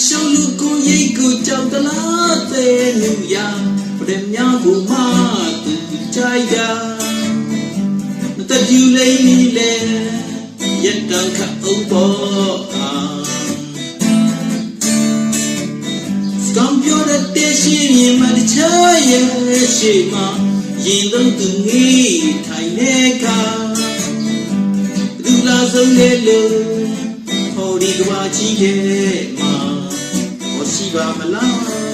ရှုံးလူကိုရိတ်ကိုကြောက်တလားတဲ့လူရပရမညာကိုမှသူကြိုက်တာမတပြူလေးလေရတန်ခအုပ်ပေါ်ကောင်းပြောတဲ့ရှိရင်မတချရဲ့ရှိမှရင်တော့သူငေးထိုင်နေကသူလာဆုံးလေလို့ဟောဒီကဘာကြီးရဲ့မှာဟောရှိပါမလား